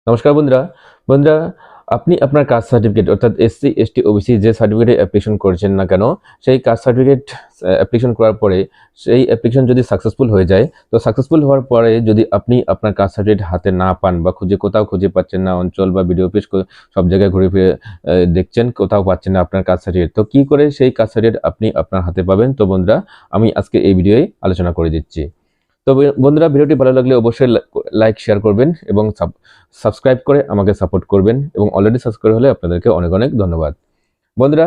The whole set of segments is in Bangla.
নমস্কার বন্ধুরা। বন্ধুরা, আপনি আপনার কাস্ট সার্টিফিকেট অর্থাৎ এসসি, এসটি, ওবিসি যে সার্টিফিকেটে অ্যাপ্লিকেশন করেছেন না কেন, সেই কাস্ট সার্টিফিকেট অ্যাপ্লিকেশন করার পরে সেই অ্যাপ্লিকেশন যদি সাকসেসফুল হয়ে যায়, তো সাকসেসফুল হওয়ার পরে যদি আপনি আপনার কাস্ট সার্টিফিকেট হাতে না পান বা কোথাও খুঁজে পাচ্ছেন না, অঞ্চল বা বিডিও অফিস সব জায়গায় ঘুরে ফিরে দেখছেন, কোথাও পাচ্ছেন না আপনার কাস্ট সার্টিফিকেট, তো কী করে সেই কাস্ট সার্টিফিকেট আপনি আপনার হাতে পাবেন? তো বন্ধুরা, আমি আজকে এই ভিডিওয়ে আলোচনা করে দিচ্ছি। তো বন্ধুরা, ভিডিওটি ভালো লাগলে অবশ্যই লাইক শেয়ার করবেন এবং সাবস্ক্রাইব করে আমাকে সাপোর্ট করবেন, এবং অলরেডি সাবস্ক্রাইব হলে আপনাদেরকে অনেক অনেক ধন্যবাদ। বন্ধুরা,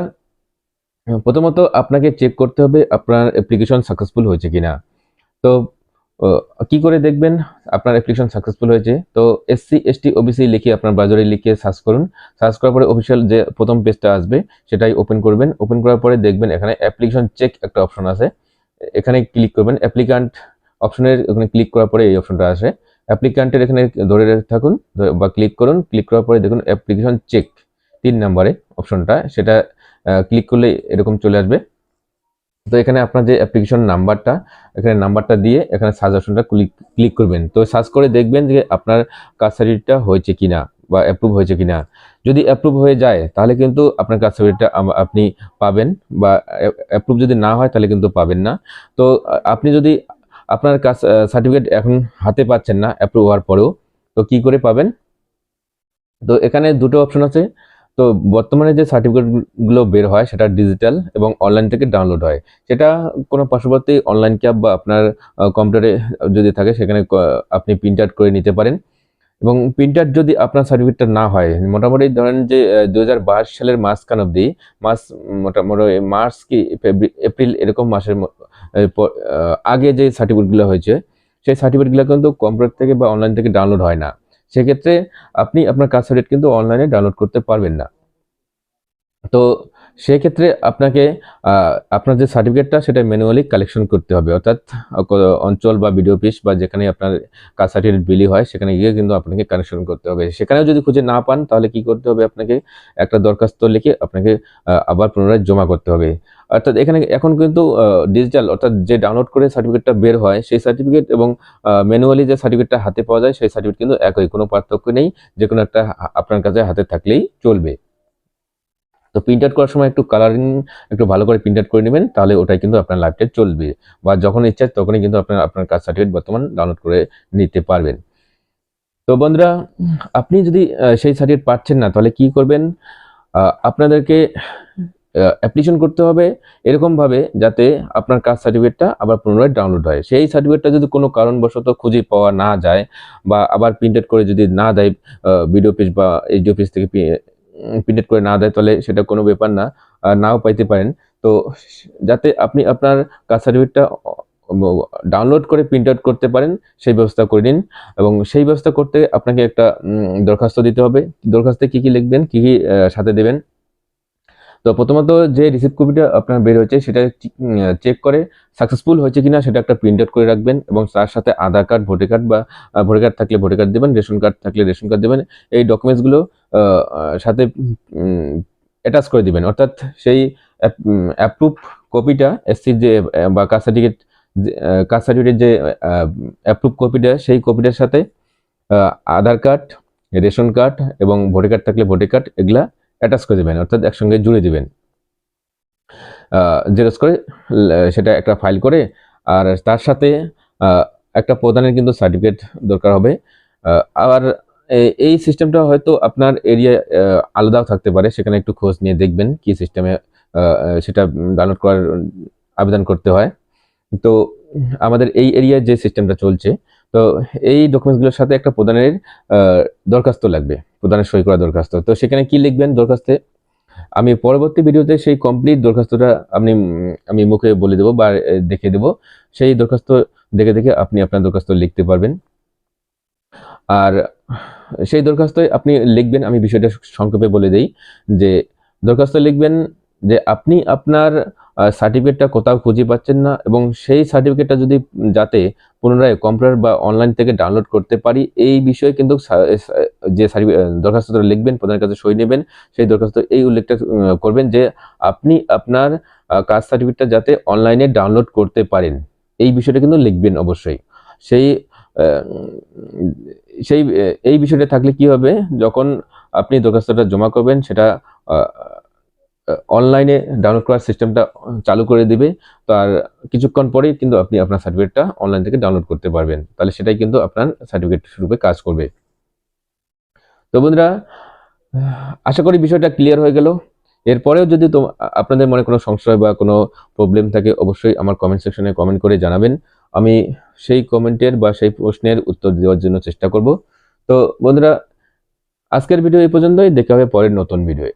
প্রথমত আপনাকে চেক করতে হবে আপনার অ্যাপ্লিকেশন সাকসেসফুল হয়েছে কিনা। তো কি করে দেখবেন আপনার অ্যাপ্লিকেশন সাকসেসফুল হয়েছে? তো এসসি, এসটি, ওবিসি লিখে আপনার ব্রাউজারে লিখে সার্চ করুন। সার্চ করার পরে অফিসিয়াল যে প্রথম পেজটা আসবে সেটাই ওপেন করবেন। ওপেন করার পরে দেখবেন এখানে অ্যাপ্লিকেশন চেক একটা অপশন আছে, এখানে ক্লিক করবেন। অ্যাপ্লিকান্ট অপশনের ওখানে ক্লিক করার পরে এই অপশনটা আসে। অ্যাপ্লিকান্টের এখানে ধরে থাকুন বা ক্লিক করুন। ক্লিক করার পরে দেখুন অ্যাপ্লিকেশন চেক 3 নম্বরে অপশনটা, সেটা ক্লিক করলে এরকম চলে আসবে। তো এখানে আপনার যে অ্যাপ্লিকেশন নাম্বারটা, এখানে নাম্বারটা দিয়ে এখানে সার্চ অপশনটা ক্লিক করবেন। তো সার্চ করে দেখবেন যে আপনার কাস্ট সার্টিফিকেটটা হয়েছে কিনা বা অ্যাপ্রুভ হয়েছে কিনা। যদি অ্যাপ্রুভ হয়ে যায় তাহলে কিন্তু আপনার কাস্ট সার্টিফিকেটটা আপনি পাবেন, বা অ্যাপ্রুভ যদি না হয় তাহলে কিন্তু পাবেন না। তো আপনি যদি আপনার কাস্ট সার্টিফিকেট এখন হাতে পাচ্ছেন না অ্যাপ্রুভ হওয়ার পরেও, তো কি করে পাবেন? তো এখানে দুটো অপশন আছে। তো বর্তমানে যে সার্টিফিকেটগুলো বের হয় সেটা ডিজিটাল এবং অনলাইন থেকে ডাউনলোড হয়। সেটা কোনো পার্শ্ববর্তী অনলাইন ক্যাব বা আপনার কম্পিউটারে যদি থাকে সেখানে আপনি প্রিন্ট আউট করে নিতে পারেন। এবং প্রিন্ট আউট যদি আপনার সার্টিফিকেটটা না হয়, মোটামুটি ধরেন যে 2022 সালের মাঝখান অবধি, মোটামুটি মার্চ কি এপ্রিল এরকম মাসের আগে যে সার্টিফিকেটগুলো হয়েছে, সেই সার্টিফিকেটগুলো কিন্তু কম্পিউটার থেকে বা অনলাইন থেকে ডাউনলোড হয় না। সেক্ষেত্রে আপনি আপনার কাস্ট সার্টিফিকেট কিন্তু অনলাইনে ডাউনলোড করতে পারবেন না। তো সেক্ষেত্রে আপনাকে আপনার যে সার্টিফিকেটটা সেটা ম্যানুয়ালি কালেকশন করতে হবে, অর্থাৎ অঞ্চল বা বিডিও অফিস বা যেখানে আপনার কাস্ট সার্টিফিকেট বিলি হয় সেখানে গিয়ে কিন্তু আপনাকে কালেকশন করতে হবে। সেখানেও যদি খুঁজে না পান তাহলে কি করতে হবে? আপনাকে একটা দরখাস্ত লিখে আপনাকে আবার পুনরায় জমা করতে হবে। অর্থাৎ এখানে এখন কিন্তু ডিজিটাল, অর্থাৎ যে ডাউনলোড করে সার্টিফিকেটটা বের হয় সেই সার্টিফিকেট এবং ম্যানুয়ালি যে সার্টিফিকেটটা হাতে পাওয়া যায় সেই সার্টিফিকেট কিন্তু একই, কোনো পার্থক্য নেই। যেকোনো একটা আপনার কাছে হাতে থাকলেই চলবে। তো প্রিন্ট আউট করার সময় একটু কালারিং একটু ভালো করে প্রিন্ট আউট করে নেবেন, তাহলে ওটাই কিন্তু আপনার লাইফটাইম চলবে, বা যখন ইচ্ছা তখনই কিন্তু আপনার কাস্ট সার্টিফিকেট বর্তমান ডাউনলোড করে নিতে পারবেন। তো বন্ধুরা, আপনি যদি সেই সার্টিফিকেট পাচ্ছেন না তাহলে কি করবেন? আপনাদেরকে অ্যাপ্লিকেশন করতে হবে এরকমভাবে যাতে আপনার কাস্ট সার্টিফিকেটটা আবার পুনরায় ডাউনলোড হয়। সেই সার্টিফিকেটটা যদি কোনো কারণবশত খুঁজে পাওয়া না যায় বা আবার প্রিন্ট আউট করে যদি না দেয়, বিডিও অফিস বা এইচডি অফিস থেকে প্রিন্ট আউট করে না দেয়, তাহলে সেটা কোনো ব্যাপার না, নাও পাইতে পারেন। তো যাতে আপনি আপনার কাস্ট সার্টিফিকেটটা ডাউনলোড করে প্রিন্ট আউট করতে পারেন সেই ব্যবস্থা করে নিন। এবং সেই ব্যবস্থা করতে আপনাকে একটা দরখাস্ত দিতে হবে। দরখাস্তে কী কী লিখবেন, কী কী সাথে দেবেন? তো প্রথমত যে রিসিপ্ট কপিটা আপনার বের হয়েছে সেটা চেক করে সাকসেসফুল হয়েছে কিনা সেটা একটা প্রিন্ট আউট করে রাখবেন, এবং তার সাথে আধার কার্ড, ভোটার কার্ড বা ভোটার কার্ড থাকলে ভোটার কার্ড দেবেন, রেশন কার্ড থাকলে রেশন কার্ড দেবেন। এই ডকুমেন্টসগুলো সাথে অ্যাটাচ করে দিবেন, অর্থাৎ সেই অ্যাপ্রুভ কপিটা এসসির যে বা কাস্ট সার্টিফিকেট যে অ্যাপ্রুভ কপিটা, সেই কপিটার সাথে আধার কার্ড, রেশন কার্ড এবং ভোটার কার্ড থাকলে ভোটার কার্ড এগুলা অ্যাটাচ করে দেবেন, অর্থাৎ একসঙ্গে জুড়ে দিবেন। জেরক্স করে সেটা একটা ফাইল করে, আর তার সাথে একটা প্রধানের কিন্তু সার্টিফিকেট দরকার হবে। আবার এই সিস্টেমটা হয়তো আপনার এরিয়া আলাদাও থাকতে পারে, সেখানে একটু খোঁজ নিয়ে দেখবেন কি সিস্টেমে সেটা ডাউনলোড করার আবেদন করতে হয়। তো আমাদের এই এরিয়ায় যে সিস্টেমটা চলছে, তো এই ডকুমেন্টসগুলোর সাথে একটা প্রধানের দরখাস্ত লাগবে, প্রধানের সই করা দরখাস্ত। তো সেখানে কি লিখবেন দরখাস্তে, আমি পরবর্তী ভিডিওতে সেই কমপ্লিট দরখাস্তটা আমি মুখে বলে দেবো বা দেখে দেবো। সেই দরখাস্ত দেখে দেখে আপনি আপনার দরখাস্ত লিখতে পারবেন। আর সেই দরখাস্তে আপনি লিখবেন, আমি বিষয়টা সংক্ষেপে বলে দেই, যে দরখাস্ত লিখবেন যে আপনি আপনার সার্টিফিকেটটা কোথাও খুঁজে পাচ্ছেন না, এবং সেই সার্টিফিকেটটা যদি যাতে পুনরায় কম্পিউটার বা অনলাইন থেকে ডাউনলোড করতে পারি, এই বিষয়ে কিন্তু যে দরখাস্তটা লিখবেন, প্রধানের কাছে সই নেবেন, সেই দরখাস্ত এই উল্লেখটা করবেন যে আপনি আপনার কাস্ট সার্টিফিকেটটা যাতে অনলাইনে ডাউনলোড করতে পারেন, এই বিষয়টা কিন্তু লিখবেন অবশ্যই। সেই সেই এই বিষয়টা থাকলে কি হবে, যখন আপনি দরখাস্তটা জমা করবেন সেটা অনলাইনে ডাউনলোড করার সিস্টেমটা চালু করে দিবে। তো আর কিছুক্ষণ পরেই কিন্তু আপনি আপনার সার্টিফিকেটটা অনলাইন থেকে ডাউনলোড করতে পারবেন। তাহলে সেটাই কিন্তু আপনার সার্টিফিকেট রূপে কাজ করবে। তো বন্ধুরা, আশা করি বিষয়টা ক্লিয়ার হয়ে গেল। এরপরেও যদি আপনাদের মনে কোনো সংশয় বা কোনো প্রবলেম থাকে, অবশ্যই আমার কমেন্ট সেকশনে কমেন্ট করে জানাবেন। আমি সেই কমেন্টের বা সেই প্রশ্নের উত্তর দেওয়ার জন্য চেষ্টা করব। তো বন্ধুরা, আজকের ভিডিও এই পর্যন্তই। দেখা হবে পরের নতুন ভিডিওয়ে।